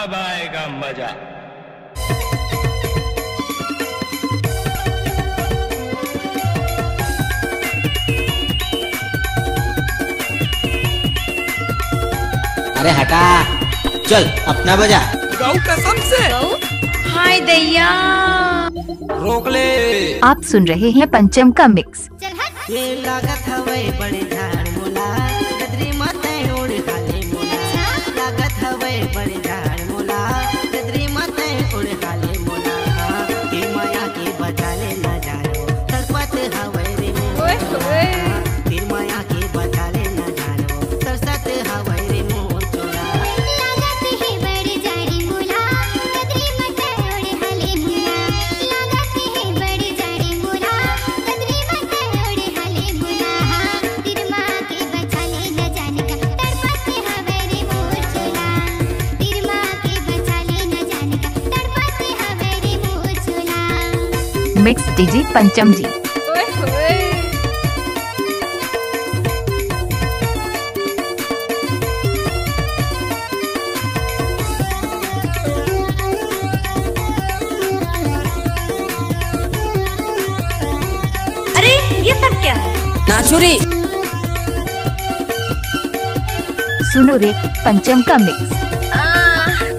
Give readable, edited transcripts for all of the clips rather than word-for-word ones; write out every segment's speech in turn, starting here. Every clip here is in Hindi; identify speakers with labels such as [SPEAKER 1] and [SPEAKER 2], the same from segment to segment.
[SPEAKER 1] अब आएगा मजा।
[SPEAKER 2] अरे हटा, चल अपना बजा।
[SPEAKER 3] गौ कसम से।
[SPEAKER 4] हाय दैया,
[SPEAKER 3] रोक ले।
[SPEAKER 4] आप सुन रहे हैं पंचम का मिक्स।
[SPEAKER 2] ये लागत हवे बड़े झाड़ मोला, गदरी माते उड़ खाले मोला। लागत हवे बड़े झाड़ मोला, गदरी माते उड़ खाले मोला। के माया के बचाले न जानो, तरपत हवे रे मोला। फिर माया के बचाले न जानो, तरसत हवे रे मोला।
[SPEAKER 5] लागत है बड़े झाड़ी मोला, गदरी माते उड़ खाले मोला। लागत है बड़े झाड़ी मोला, गदरी माते उड़ खाले मोला। तेरी माँ के बचाले न जाने का तरपत हवे रे मोला। तेरी माँ के बचाले न जाने का तरपत हवे रे मोला।
[SPEAKER 4] मिक्स डीजे पंचम जी।
[SPEAKER 6] अरे ये सब क्या है?
[SPEAKER 3] नाचुरी।
[SPEAKER 4] सुनो रे पंचम का मिक्स।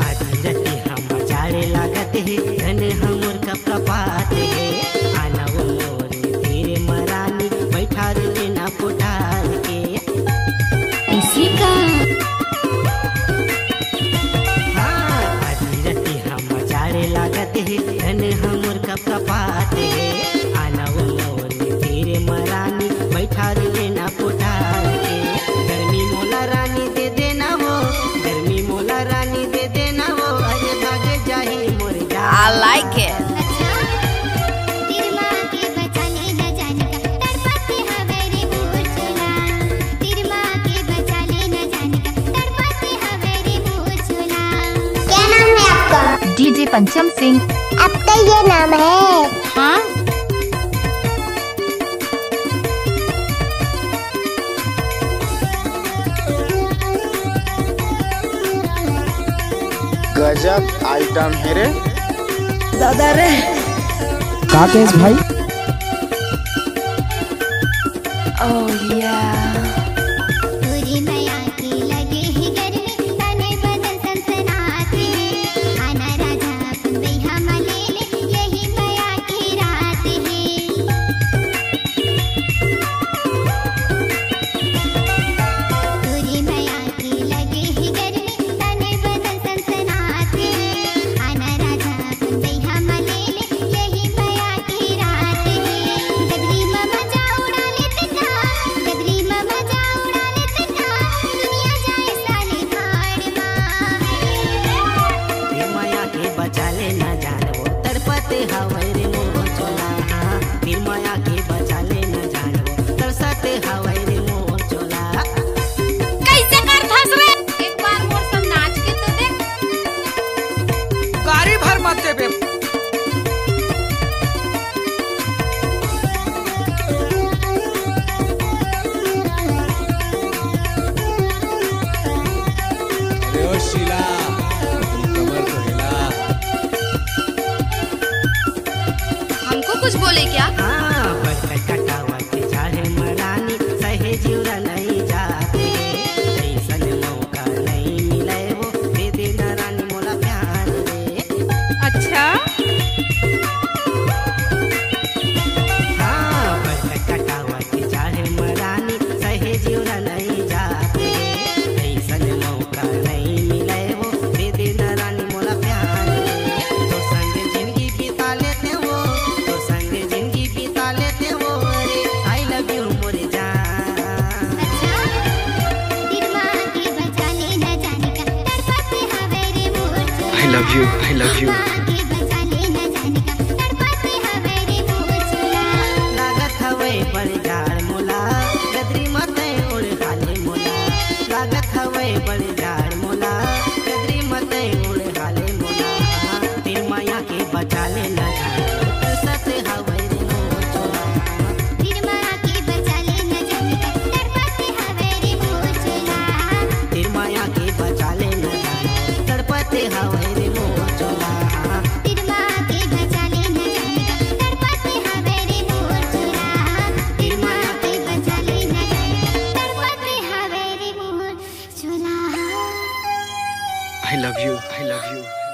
[SPEAKER 2] आधरती हम चाड़े लागत है, धन हमर कपड़ा पाते है। आना वो मोरे तेरे मरानी, बैठा रे ना पुठार के।
[SPEAKER 6] इसी का
[SPEAKER 2] हाँ, आधरती हम चाड़े लागत है, धन हमर कपड़ा पाते है। आना वो मोरे तेरे मरानी, बैठा रे ना पुठार के। गर्मी मोला रानी दे देना वो, गर्मी मोला रानी दे देना वो। अरे भाग जाही मोर जा।
[SPEAKER 6] I like it.
[SPEAKER 5] अच्छा, तेरी माँ के बचाले न जाने का तरपत हवे रे मोला। तेरी माँ के बचाले न जाने का तरपत हवे रे मोला। क्या नाम है आपका?
[SPEAKER 4] डीजे पंचम सिंह।
[SPEAKER 5] आपका ये नाम है?
[SPEAKER 6] हाँ,
[SPEAKER 7] गजब आइटम है रे।
[SPEAKER 3] दादा रे।
[SPEAKER 8] का केस भाई?
[SPEAKER 6] oh yeah.
[SPEAKER 5] पूरी मैया की लगे ही गर्मी, तने बदन सनसनाते। आना राजा अपन बैहा मले ले, यही मैया की रात है। पूरी मैया की लगे ही गर्मी, तने बदन सनसनाते। आना राजा अपन बैहा मले ले, यही मैया की रात है। गदरी मामा जा उड़ा लेते ना, गदरी मामा जा उड़ा लेते ना। दुनिया जाए साले भाड़ माँ।
[SPEAKER 2] फिर माया के बचाले न जानो, तरपते हवे रे मोर चोला। फिर माया के बचाले न जानो, तरसते हवे रे मोर चोला।
[SPEAKER 6] कैसे कर फंस रे? एक बार मोर संग नाच के तो देख।
[SPEAKER 3] गाड़ी भर मत देबे।
[SPEAKER 1] अरे ओ शीला, कमर तो हिला।
[SPEAKER 6] हमको कुछ बोले क्या?
[SPEAKER 2] हाँ, बस कटावा के चाहे मरानी, सहे जीवरा नहीं जाते। ऐसन मौका नहीं मिले वो, दे देना रानी मोला प्यार रे।
[SPEAKER 6] अच्छा,
[SPEAKER 2] हाँ, बस कटावा के चाहे मरानी, सहे जीवरा नहीं जाते। ऐसन मौका नहीं मिले वो, दे देना रानी मोला प्यार रे। तो संग जिंदगी बिता लेते वो, तो संग जिंदगी बिता लेते वो। अरे आई लव यू मोरे जान।
[SPEAKER 5] अच्छा, तेरी माँ के बचाले न जाने का तरपत हवे रे मोला।
[SPEAKER 1] I love you, I love you.
[SPEAKER 5] माँ के बचाले न जाने का तरपत हवे रे मोला।
[SPEAKER 2] लागत हवे बड़े झाड़ मोला, गदरी मते उड़ खाले मोला। लागत हवे बड़े झाड़ मोला, गदरी मते उड़ खाले मोला। फिर माया के बचाले न जानो, तरसत हवे रे मोला।
[SPEAKER 5] तेरी माँ के बचाले न जाने का तरपत हवे रे मोला।
[SPEAKER 2] फिर माया के बचाले न जानो, तड़पते हवे रे मोर चोला
[SPEAKER 5] तिरमा के बचाले न जाएगा तड़पाते हवे रे मोर चोला तिरमा के बचाले न जाएगा तड़पाते हवे रे मोर चोला
[SPEAKER 1] I love you.